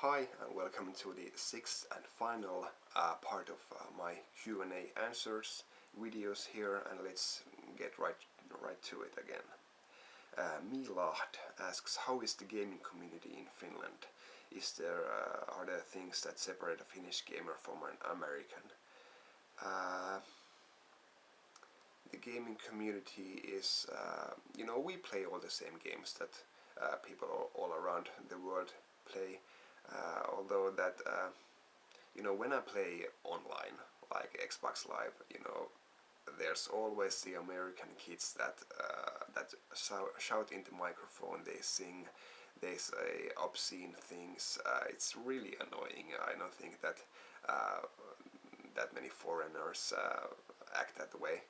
Hi and welcome to the sixth and final part of my Q&A answers videos here, and let's get right to it again. Milahd asks, how is the gaming community in Finland? Are there things that separate a Finnish gamer from an American? The gaming community is, we play all the same games that people all around the world play. Although that, when I play online, like Xbox Live, there's always the American kids that shout into microphone, they sing, they say obscene things. It's really annoying. I don't think that that many foreigners act that way.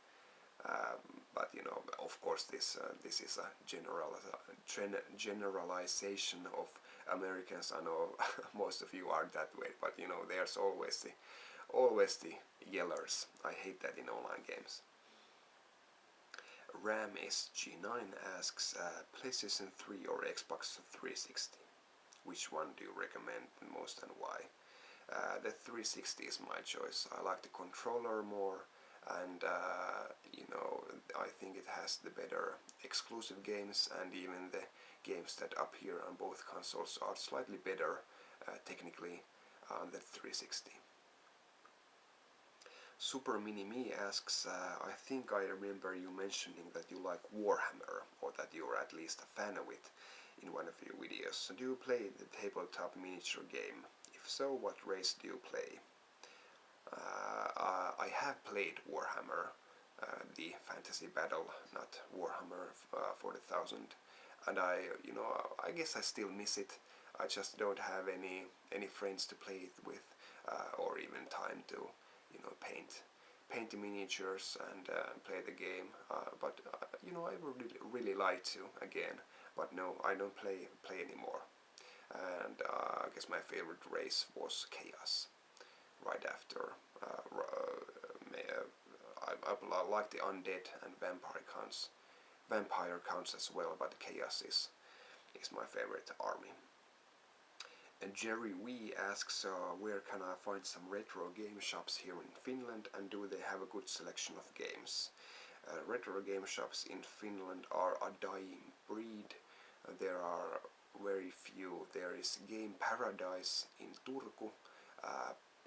But of course, this is a generalization of Americans. I know most of you are that way, but there's always the yellers. I hate that in online games. Ram SG9 asks, PlayStation 3 or Xbox 360? Which one do you recommend the most and why? The 360 is my choice. I like the controller more, and I think it has the better exclusive games, and even the games that appear on both consoles are slightly better technically on the 360. Super Mini Me asks, I think I remember you mentioning that you like Warhammer, or that you're at least a fan of it in one of your videos. Do you play the tabletop miniature game? If so, what race do you play? I have played Warhammer, the fantasy battle, not Warhammer 40,000, and I guess I still miss it. I just don't have any friends to play it with, or even time to paint the miniatures and play the game. But I would really like to again. But no, I don't play anymore. And I guess my favorite race was Chaos. Right after, I like the undead and vampire counts as well, but Chaos is my favorite army. And Jerry Wee asks, where can I find some retro game shops here in Finland, and do they have a good selection of games? Retro game shops in Finland are a dying breed. There are very few. There is Game Paradise in Turku,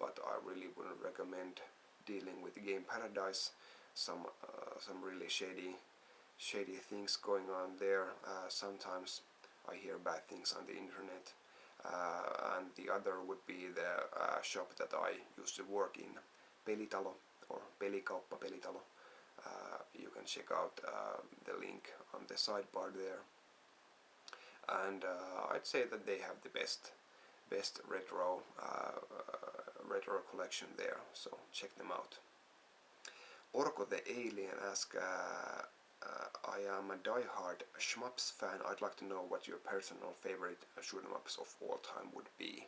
but I really wouldn't recommend dealing with Game Paradise. Some really shady things going on there. Sometimes I hear bad things on the internet. And the other would be the shop that I used to work in, Pelitalo, or Pelikauppa Pelitalo. You can check out the link on the sidebar there. And I'd say that they have the best retro collection there, so check them out. Orko the Alien asks, I am a die-hard shmups fan. I'd like to know what your personal favorite shmups of all time would be.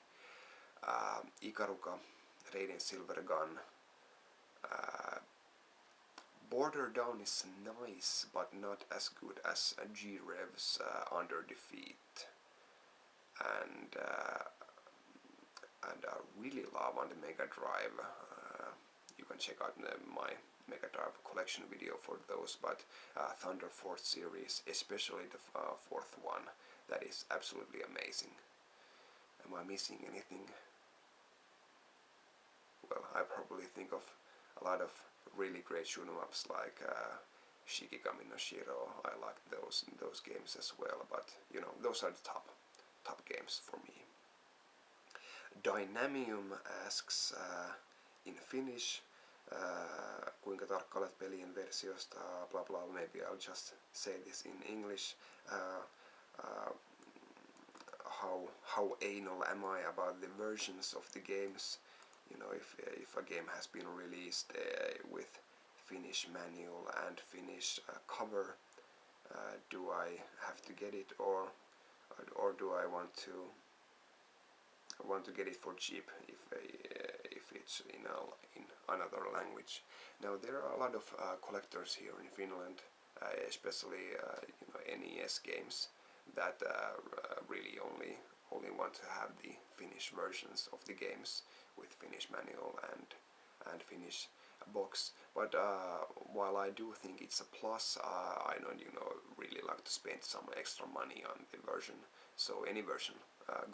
Ikaruka, Radiant Silver Gun. Border Down is nice, but not as good as G-Rev's Under Defeat. And I really love on the Mega Drive. You can check out my Mega Drive collection video for those, but Thunder Force series, especially the fourth one, that is absolutely amazing. Am I missing anything? Well, I probably think of a lot of really great shoot-'em-ups like Shikigami no Shiro. I like those games as well, but those are the top games for me. Dynamium asks in Finnish, kuinka tarkka olet pelien versiosta, blah blah. Maybe I'll just say this in English. How anal am I about the versions of the games? If a game has been released with Finnish manual and Finnish cover, do I have to get it, or do I want to get it for cheap if it's in another language? Now there are a lot of collectors here in Finland, especially NES games that really only want to have the Finnish versions of the games with Finnish manual and Finnish box. But while I do think it's a plus, I don't really like to spend some extra money on the version, so any version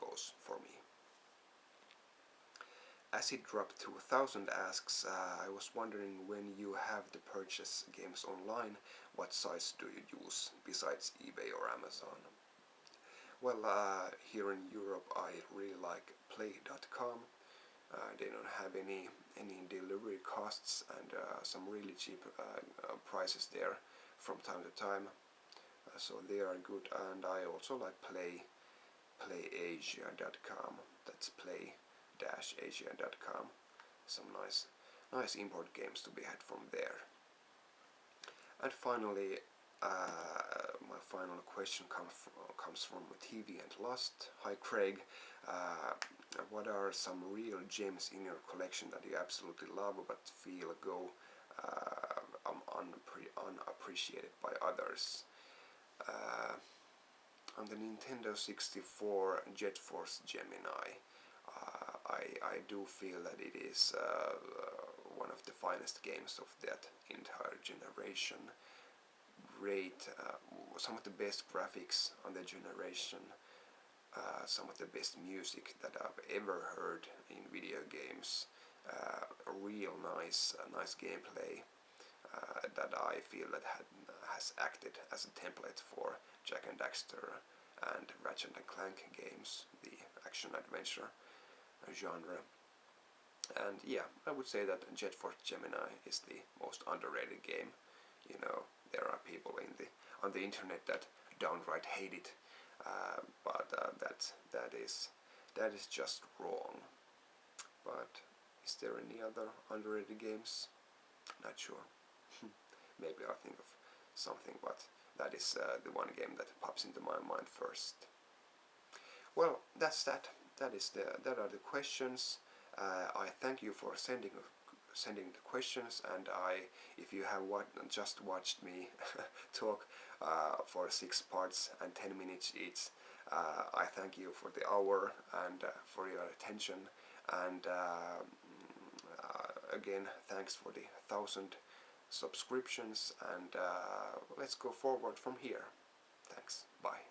goes for me. Acid Drop 2000 asks, I was wondering, when you have to purchase games online, what sites do you use besides eBay or Amazon? Well, here in Europe I really like play.com. They don't have any delivery costs and some really cheap prices there from time to time, so they are good. And I also like playasia.com. That's play-asia.com. Some nice import games to be had from there. And finally, my final question comes from TV and Lust. Hi Craig, what are some real gems in your collection that you absolutely love but feel go unappreciated by others? On the Nintendo 64 Jet Force Gemini, I do feel that it is one of the finest games of that entire generation. Great, some of the best graphics on the generation, some of the best music that I've ever heard in video games, a real nice gameplay that I feel that has acted as a template for Jak and Daxter and Ratchet and Clank games, the action-adventure genre. And yeah, I would say that Jet Force Gemini is the most underrated game. There are people on the internet that downright hate it, but that is just wrong. But is there any other underrated games? Not sure. Maybe I'll think of something, but that is the one game that pops into my mind first. Well, that's that. That are the questions. I thank you for sending the questions, and if you have just watched me talk for 6 parts and 10 minutes each, I thank you for the hour and for your attention, and again, thanks for the 1,000 subscriptions, and let's go forward from here. Thanks. Bye.